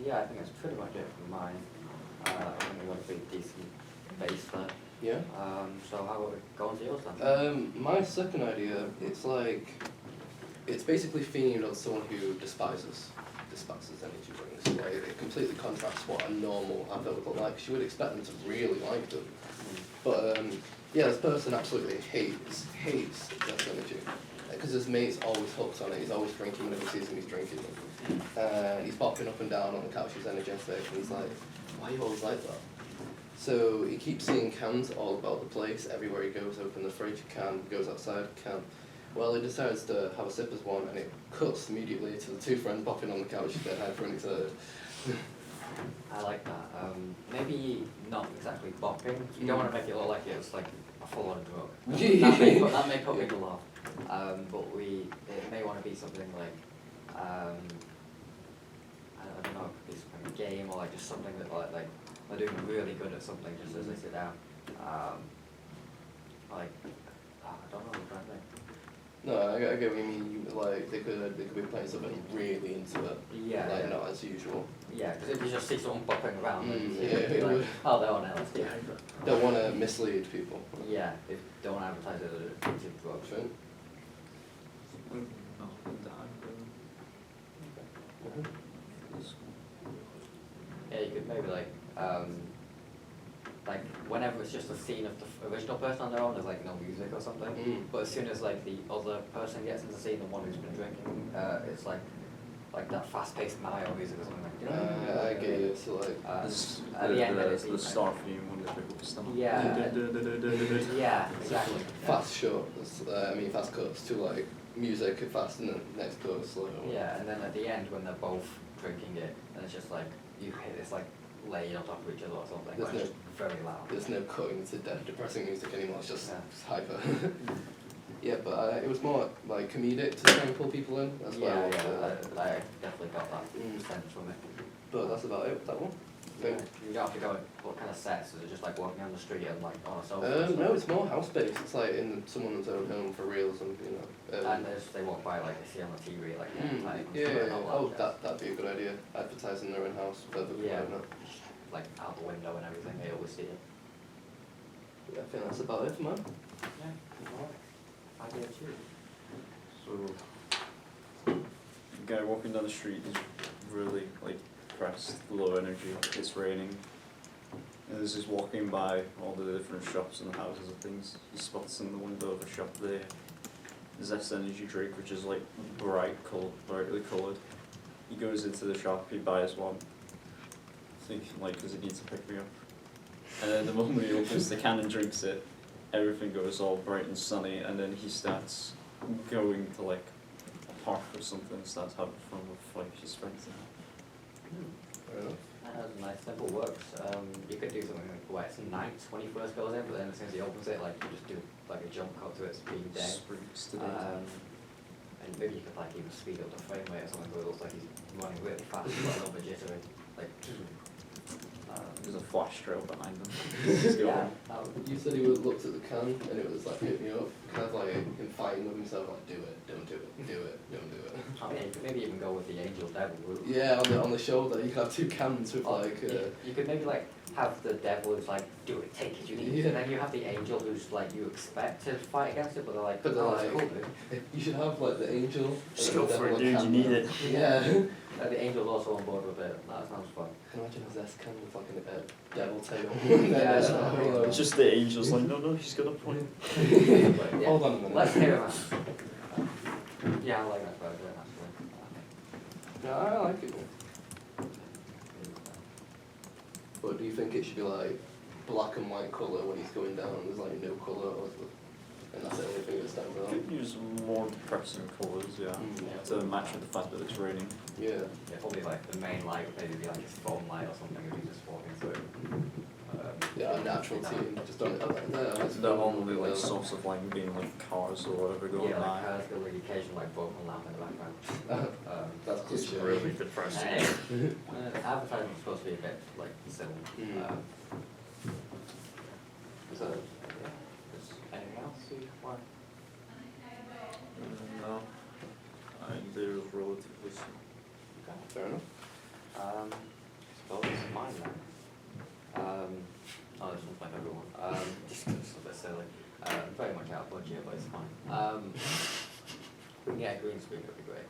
yeah, I think that's pretty much it for mine. I think we got a big decent base there. Yeah. So how about we go on to yours then? My second idea, it's basically themed on someone who despises energy drinks. Like, it completely contrasts what a normal advert would look like. You would expect them to really like them. But yeah, this person absolutely hates Zest Energy. Because his mate's always hooked on it, he's always drinking whenever he sees him, he's drinking them. He's bopping up and down on the couch, he's energetic, and he's like, why are you always like that? So he keeps seeing cans all about the place, everywhere he goes, open the fridge, can, goes outside, can. Well, he decides to have a sip as one, and it cuts immediately to the two friends bopping on the couch, their head for an excited. I like that. Maybe not exactly bopping. You don't want to make it look like it's like a full-on drug. that may put people off. But it may want to be something like, I don't know, it could be some kind of game or like just something that like they're doing really good at something just as they sit down. I don't know, I'm trying to think. No, I get what you mean. Like they could be playing something really into it. Yeah. Like not as usual. Yeah, because if you just see someone bopping around, then Yeah, you'd be it like, would. oh, they're on LSD. Don't want to mislead people. Yeah, they don't advertise it as an addictive drug. Right? Yeah, you could maybe like whenever it's just a scene of the original person on their own, there's like no music or something. But as soon as like the other person gets into the scene, the one who's been drinking, it's like that fast-paced Mario music or something. You know? I get you. So like, at the end, it's the star theme when they pick up the star. Yeah. Yeah, exactly. fast shorts. Fast cuts to like music fast and then next cut slow. Yeah, and then at the end when they're both drinking it, and it's just like you hit this like laid on top of each other or something. There's It's no- just very loud. There's no cutting to depressing music anymore. It's just Yeah. hyper. Yeah, but it was more like comedic to try and pull people in. That's why I Yeah, wanted yeah, I definitely got that sense from it. But that's about it with that one. Yeah. You don't have to go with what kind of sets, is it just like walking down the street and like on a sofa? No, it's more house based. It's like in someone's own home for reals and And they walk by like they see on the TV like yeah. Oh, that'd be a good idea. Advertising their own house further yeah, promoting it. like out the window and everything, they always see it. Yeah, I think that's about it for mine. Yeah, alright. I get you. So, the guy walking down the street is really like depressed, low energy, it's raining. And as he's walking by all the different shops and houses and things, he spots in the window of a shop there Zest Energy drink, which is like brightly coloured. He goes into the shop, he buys one, thinking like, because he needs to pick me up. And then the moment he opens the can and drinks it, everything goes all bright and sunny, and then he starts going to like a park or something, starts having fun with like his friends and that. Fair enough. That's nice, simple works. You could do something like where it's night when he first goes in, but then as soon as he opens it, like you just do like a jump cut to it, speed down. Springs to daytime. And maybe you could like even speed up the frame rate or something so it looks like he's running really fast, but a little bit jittery. Like, There's a flash trail behind him. yeah. You said he looked at the can and it was like hit me up, kind of like him fighting with himself, like do it, don't do it, do it, don't do it. I mean, you could maybe even go with the angel devil route. Yeah, on the shoulder you have two cans with like. You could maybe like have the devil who's like, do it, take it, you need it, and then you have the angel who's like you expect to fight against it, but they're like, But they're oh, like, that's cool, dude. You should have like the angel. Just and go the for it, devil dude, and you can need it. Yeah. The angel's also on board with it. That sounds fun. Can you imagine a Zest can with like a devil tail? Yeah, It's yeah. like, oh, It's just the angel's like, no, he's got a point. But, yeah. Hold on a minute. Let's hear him out. Yeah, I like that version actually. No, I like it. But do you think it should be like black and white colour when he's going down? There's like no colour, and that's the only thing that stands out. Could use more depressing colours, yeah, to match with the fact that it's raining. Yeah. Yeah, probably like the main light would maybe be like his phone light or something if he's just walking through. Yeah, a natural team. Just don't. The only like source of light being like cars or whatever going Yeah, like by. cars got like occasional like broken lamp in the background. That's It's cliche. really depressing. Advertisement's supposed to be a bit like silly. So, yeah. Is anything else you want? No, they're relatively simple. Fair enough. Suppose it's mine then. Oh, this one's my favourite one. Just 'cause it's a bit silly. Very much out of budget, but it's fine. We can get a green screen, it'd be great.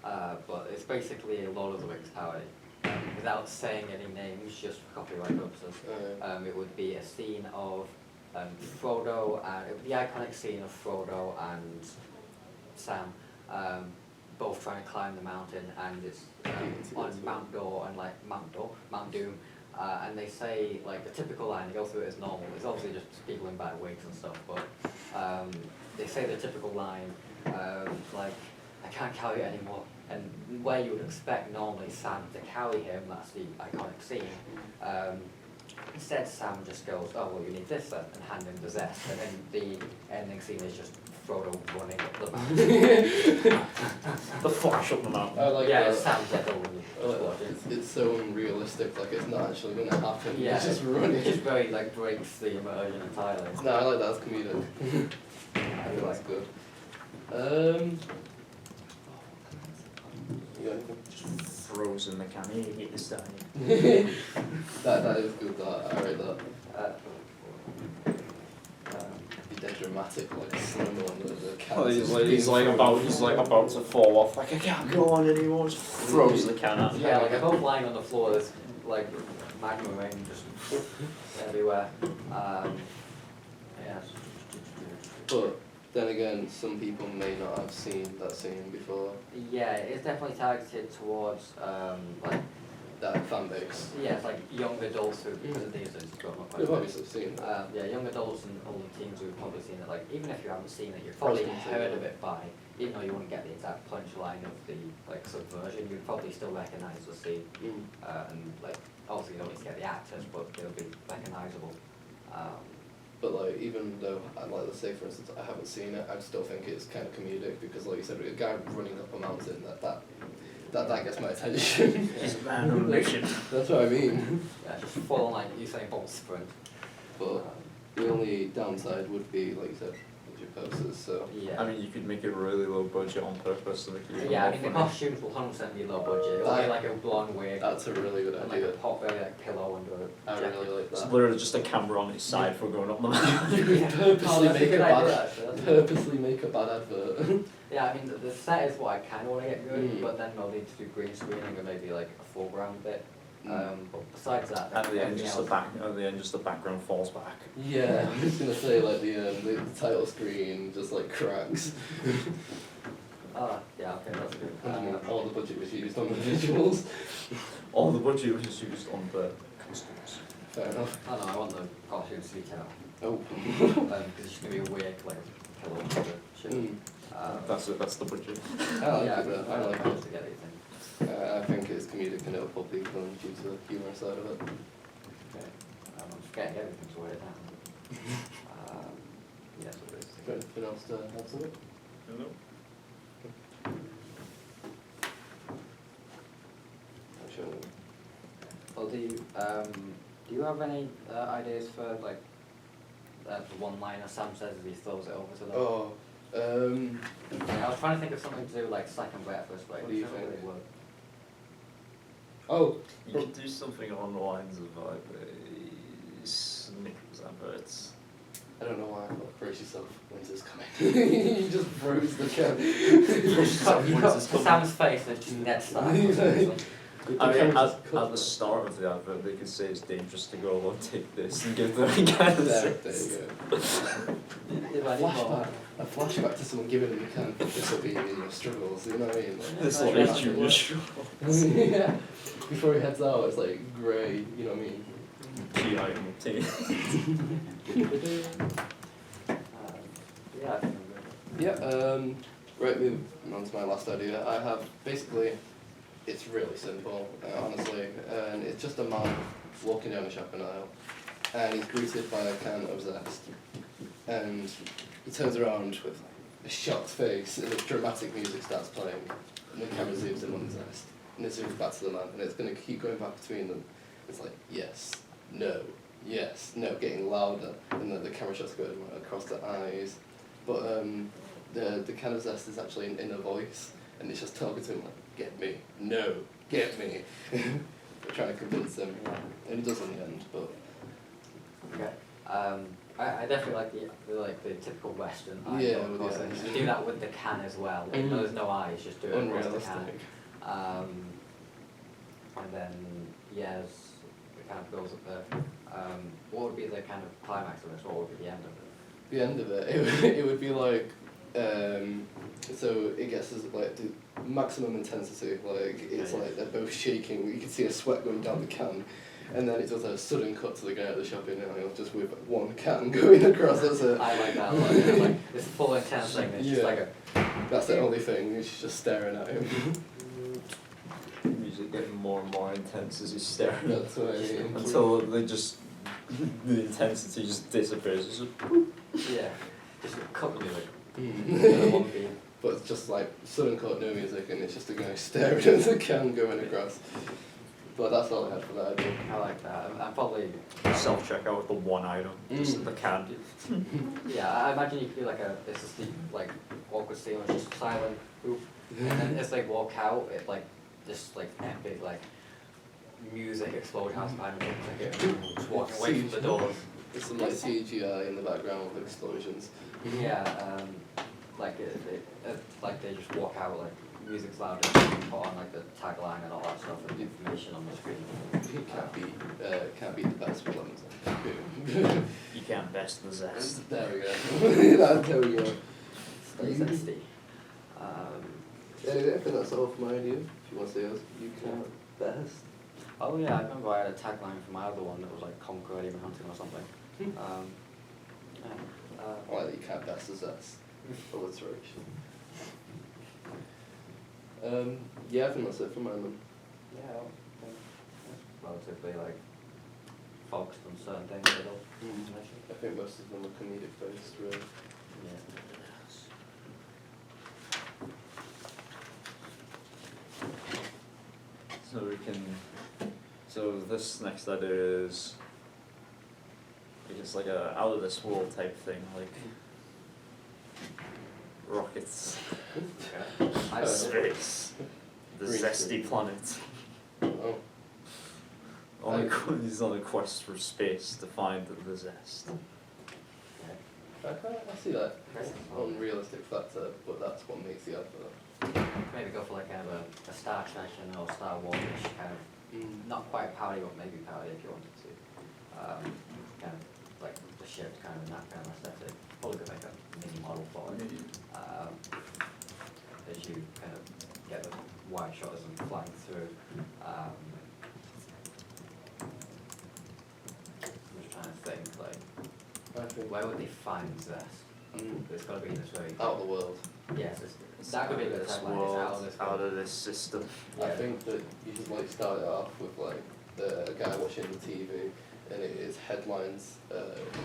But it's basically a Lord of the Rings parody. Without saying any names, just for copyright purposes. It would be a scene of Frodo, and it would be the iconic scene of Frodo and Sam, both trying to climb the mountain, and it's on Mount Dor and like Mount Doom, and they say like the typical line. They go through it as normal. It's obviously just people in bad wigs and stuff, but they say the typical line like, "I can't carry it anymore." And where you would expect normally Sam to carry him, that's the iconic scene. Instead, Sam just goes, "Oh well, you need this then," and hand him the zest, and then the ending scene is just Frodo running up the mountain. The flash up the mountain. I like Yeah, that. it's Sam Jekyll. I like that. It's so unrealistic, like it's not actually going to happen. Yeah, It's just running. It just very like breaks the immersion entirely. No, I like that as comedic. I think that's good. You got anything? Throws in the can. Here, get this down. That is good. That I rate that. Uh, Be dead dramatic, like slow-mo on the can. Oh, he's like about to fall off. Like I can't go on anymore. Just throws the can at. yeah, like they're both lying on the floor. There's like magma rain just everywhere. Yeah. But then again, some people may not have seen that scene before. Yeah, it's definitely targeted towards like That fan base. yeah, it's like young adults who because of these days got not quite. They've obviously seen that. Yeah, young adults and older teens who've probably seen it. Like even if you haven't seen it, you've probably heard of it by. Even though you wouldn't get the exact punchline of the like subversion, you'd probably still recognise the scene. And like obviously you don't need to get the actors, but it'll be recognisable. But like, even though, like, let's say for instance, I haven't seen it, I still think it's kind of comedic because, like you said, a guy running up a mountain, that gets my attention. He's a man on a mission. That's what I mean. Yeah, just full on like Usain Bolt sprint. But the only downside would be, like you said, budget purposes. So Yeah. I mean, you could make it really low budget on purpose to make it even Yeah, I more mean the funny. costumes will 100% be low budget. It'll be like a blonde wig that's a really good and like a idea. pop like pillow under it. I really like It's that. literally just a camera on its side for going up the mountain. Purposely that's a make a good bad, idea, actually, that's good. purposely make a bad advert. Yeah, I mean the set is what I kind of want to get good, Mm. but then they'll need to do green screening and maybe like a foreground bit. But besides that, At the end, everything just else- the background falls back. Yeah, I was gonna say like the title screen just like cracks. Yeah, okay, that's good. And all the budget was used on the visuals. All the budget was used on the costumes. Fair enough. I don't know, I want the costumes to be out. Oh. Because it's just going to be a weird, like, pillow under the shit. Mm. That's the budget. I like Yeah, it though. I really like managed it. to get these in. I think it's comedic and it'll pull people in due to the humour side of it. Okay. I'm just getting everything sorted out. Yes, it is. Is there anything else to add to it? Sure. Well, do you have any ideas for, like, the one-liner Sam says as he throws it over to them? Oh, I was trying to think of something to do with, like, second breakfast, but it What do you doesn't think? really work. oh, You could do something along the lines of like Snickers adverts. I don't know why, but brace yourself, winter's coming. You just froze the can. You got Winter's coming. Sam's face and just Ned Stark. I mean, camera's at cut. the start of the advert, they could say it's dangerous to go along, take this, and give them a can of There this. you go. A flashback to someone giving them a can. This will be in your struggles, you know what I mean? Like, This Yeah, will that's make you good. miserable. yeah. Before he heads out, it's like grey, you know what I mean? Key item obtained. Yeah, I think I'm good. Yeah, right, moving on to my last idea. I have basically, it's really simple, honestly, and it's just a man walking down a shopping aisle, and he's greeted by a can of Zest, and he turns around with a shocked face, and the dramatic music starts playing, and the camera zooms in on the Zest, and it zooms back to the man, and it's going to keep going back between them. It's like, yes, no, getting louder, and then the camera shots going across the eyes. But the can of Zest is actually an inner voice, and it's just talking to him like, get me, no, get me. Trying to convince him, Yeah. and he does in the end, but Okay. I definitely like the typical Western eye Yeah, of course, yeah. and you do that with the can as well. Like, Mhm. there's no eyes, just do it across the can. unrealistic. And then yes, it kind of goes up there. What would be the kind of climax of this? What would be the end of it? The end of it would be like, so it gets as like the maximum intensity, like it's Okay. like they're both shaking, you can see a sweat going down the can, and then it does a sudden cut to the guy at the shopping aisle just with one can going across, that's it. I like that a lot. Yeah, like this full intense thing. It's just Yeah. like a. That's the only thing, she's just staring at him. Music getting more and more intense as you stare at it. That's what I mean. Until they just, the intensity just disappears. It's just, Yeah. Just a cut music. Mm. One beat. But it's just like sudden cut, no music, and it's just a guy staring at the can going across. But that's all I had for that idea. I like that. I'm probably. self-checkout with the one item, just the can. Yeah, I imagine you could do like it's just the like awkward scene, where it's just silent, boop, and then as they walk out, it like this like epic like music explosion has behind them, like just walking away from the doors. There's some like CGI in the background with explosions. Yeah, like they just walk out, like music's loud, and put on like the tagline and all that stuff and information on the screen. It can't be the best with lemons. Boom. You can't best the zest. There we go. There we go. Stay zesty. Anyway, I think that's all for my idea. If you want to say yours, you can best. Oh yeah, I remember I had a tagline for my other one that was like conquer demon hunting or something. I like that you can't best as that's alliteration. Yeah, I think that's it for mine then. Yeah, I think that's relatively like focused on certain things. I don't I think most of them are comedic based, really. Yeah. So we can, so this next idea is, it's like a out of this world type thing, like rockets, I don't know. space, the Green zesty screen. planet. Oh. He's on a quest for space to find the zest. Yeah. I see that. Okay. Unrealistic factor, but that's what makes the advert. Maybe go for like kind of a Star Trekian or Star Wars-ish kind of, not quite parody, but maybe parody if you wanted to. Kind of like the ship kind of in that kind of aesthetic. Probably could make a mini model for it. As you kind of get the wide shot as I'm flying through. I'm just trying to think, like, I think where would they find Zest? It's got to be in this very. out of the world. Yes, that could be the this tagline. world, It's out of this out world. of this system. I Yeah. think that you should like start it off with like a guy watching the TV and it is headlines,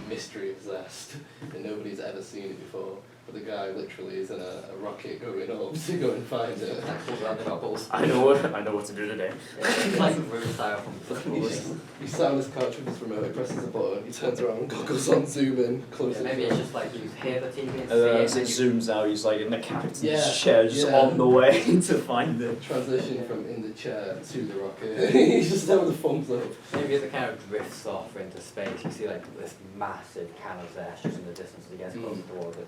mystery of Zest, and nobody's ever seen it before. But the guy literally is in a rocket going up to go and find it. Like pulls out the goggles. I know what to do today. Yeah, it's like room style from the He movies. sat on his couch with his remote, he presses a button, he turns around, goggles on, zoom in, close Yeah, maybe it's just like you hear the TV and see And it. then as it and you- zooms out, he's like in the captain's Yeah, chair, just yeah. on the way to find it. transition from in the chair to the rocket. He's just there with a thumbs up. Maybe as it kind of drifts off into space, you see like this massive can of Zest just in the distance as it gets closer towards it.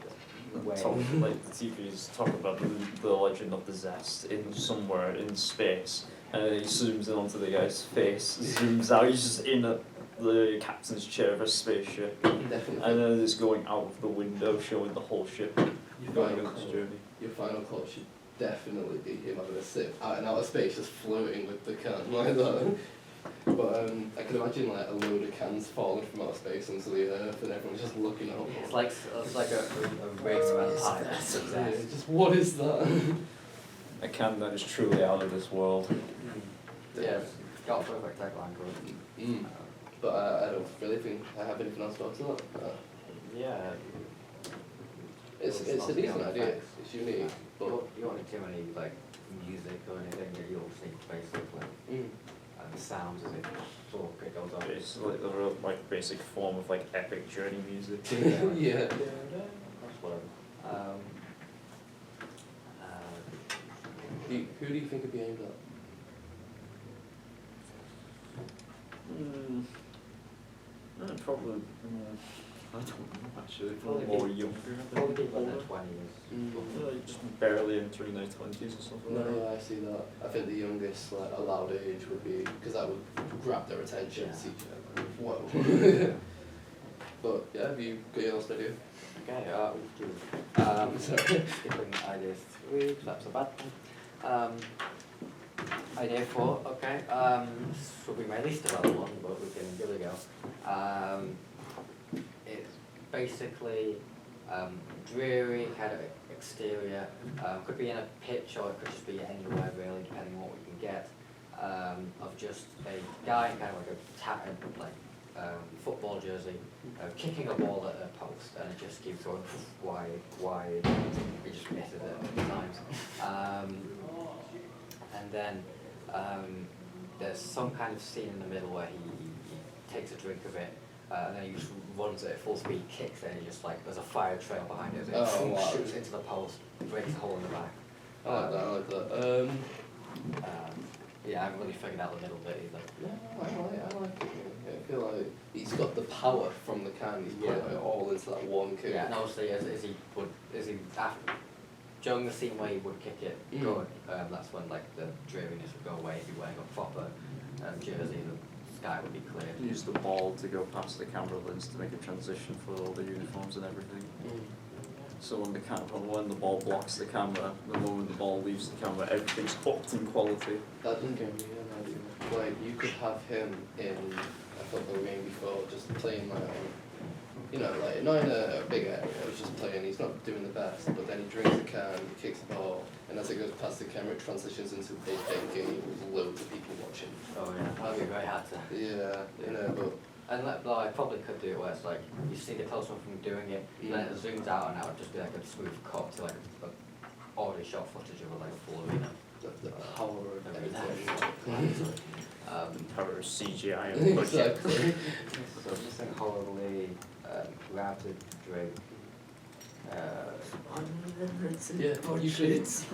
Way. Like the TVs talk about the legend of the zest in somewhere in space, and then he zooms in onto the guy's face, zooms out, he's just in the captain's chair of a spaceship, Definitely. and then it's going out of the window, showing the whole ship going on this journey. Your final cut should definitely be him having a sip out in outer space, just floating with the can like that. But I can imagine like a load of cans falling from outer space onto the earth, and everyone's just looking up. It's like a race around planet of Yeah, Zest. just what is that? A can that is truly out of this world. Yeah, it's got a perfect tagline for it. But I don't really think I have anything else to add to that. Yeah. It's not a beyond decent idea. effects. It's unique, but You don't need too many like music or anything. You'll see basically the sounds as it sort of it goes on. It's like the real like basic form of like epic journey music. yeah. That's whatever. Who do you think would be aimed at? probably. I don't know actually. Probably Probably more people- younger. Probably people in their older. 20s. Like just barely entering their 20s or something. No, like that. yeah, I see that. I think the youngest like allowed age would be because that would grab their attention. Yeah. See, whoa. But yeah, have you got your last idea? Okay, Sorry. skipping idea 3, that's a bad one. Idea 4, okay, this will be my least developed one, but we can give it a go. It's basically dreary kind of exterior, could be in a pitch or it could just be anywhere really, depending on what we can get, of just a guy in kind of like a tattered football jersey, kicking a ball at a post, and it just keeps going wide, we just misses it a few times. And then there's some kind of scene in the middle where he takes a drink of it, and then he just runs it at full speed, kicks it, and he just like, there's a fire trail behind it, as it Oh, wow. shoots into the post, breaks a hole in the back. I like that. I like that. Yeah, I haven't really figured out the middle bit either. No, I like it. Yeah, I feel like he's got the power from the can. He's put Yeah. it all into that one kick. Yeah, and obviously as he after, during the scene where he would kick it good, that's when like the dreariness would go away. He'd be wearing a proper jersey, the sky would be clear. Use the ball to go past the camera lens to make a transition for all the uniforms and everything. So when when the ball blocks the camera, the moment the ball leaves the camera, everything's upped in quality. That doesn't give me an idea. Like, you could have him in a football game before, just playing like, you know, like not in a big area, he's just playing, he's not doing the best, but then he drinks a can, he kicks the ball, and as it goes past the camera, it transitions into a big game with loads of people watching. Oh yeah, that'd be very hard to. Yeah, you know, but And I probably could do it where it's like, you see the close one from doing it, and then it zooms out and that would just be like a smooth cut to like a already shot footage of like a full arena. the power of Everything. editing. Power of CGI and budget. Exactly. So just think horribly routed drink. Yeah,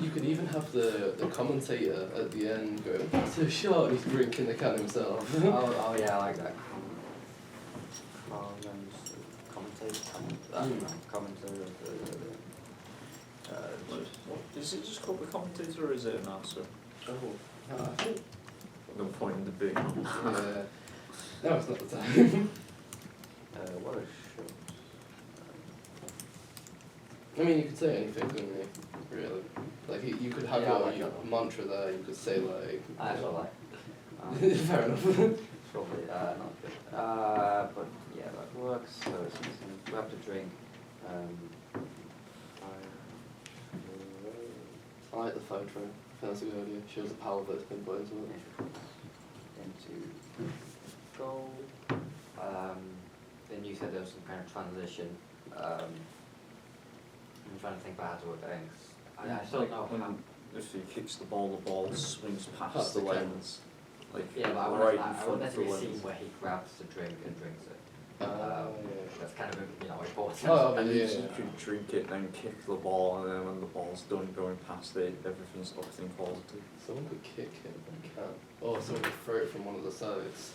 you could even have the commentator at the end going, "That's a shot," and he's drinking the can himself. Oh yeah, I like that. Commentator. Is it just called the commentator or is it an answer? Oh, I think, No point in debating. yeah. No, it's not the time. What a show. I mean, you could say anything, couldn't you? Really. Like, you could have Yeah, I your, like your that. mantra there, you could say, like... I also like. Fair enough. Probably not good. But yeah, that works. So it's we have to drink. I like the photo train. I think that's a good idea. Shows the power that's been put into it. Into goal. Then you said there was some kind of transition. I'm trying to think about how to work that in. 'Cause I still don't know how. When, if he kicks the ball swings past Past the the lens. Like Yeah, but I want right to. in I front want there of to the be a lens. scene where he grabs the drink and drinks it. Yeah. That's kind of important. Oh, And yeah. you could drink it, then kick the ball, and then when the ball's done going past it, everything's upped in quality. Someone could kick him, but can't. Or someone could throw it from one of the sides.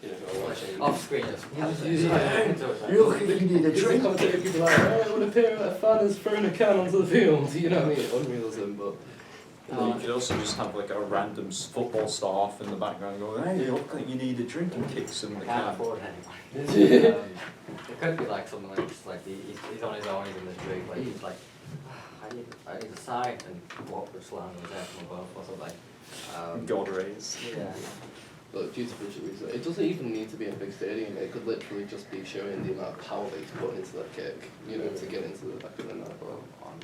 You know, who are watching. Off screen, just Yeah. You're looking, you need a It's the drink. commentator could be like, oh, it would appear a fan has thrown a can onto the field. You know what I mean? Unrealism, but... And then you could also just have like a random football star off in the background going, hey, you look like you need a drink, and kicks him in the Can't can. afford anyone. It could be like something like just like he's on his own, he's in the drink, like he's like, I need a sign, and walk with slam was there from above or something. God rays. Yeah. But due to budget reasons, it doesn't even need to be a big stadium. It could literally just be showing the amount of power that he's putting into that kick, you know, to get into the back of the net. Well, on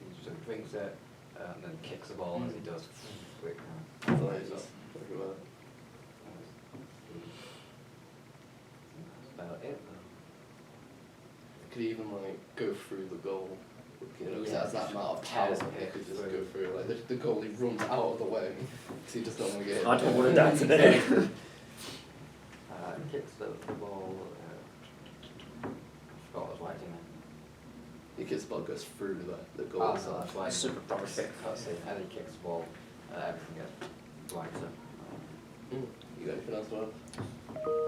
is he just drinks it and then kicks the ball as he does. Quick. So it's just everywhere. That's about it. It could even like go through the goal. You know, 'cause it Yeah, has that amount of tears power. it It could just through. go through. Like the goalie runs out of the way because he just don't want to get. I don't want to die today. Kicks the ball. I forgot what I was writing there. He kicks the ball, goes through the goal. Oh, so that's why Super power kick. cutscene, and he kicks the ball, everything gets lighter. You got anything else to add?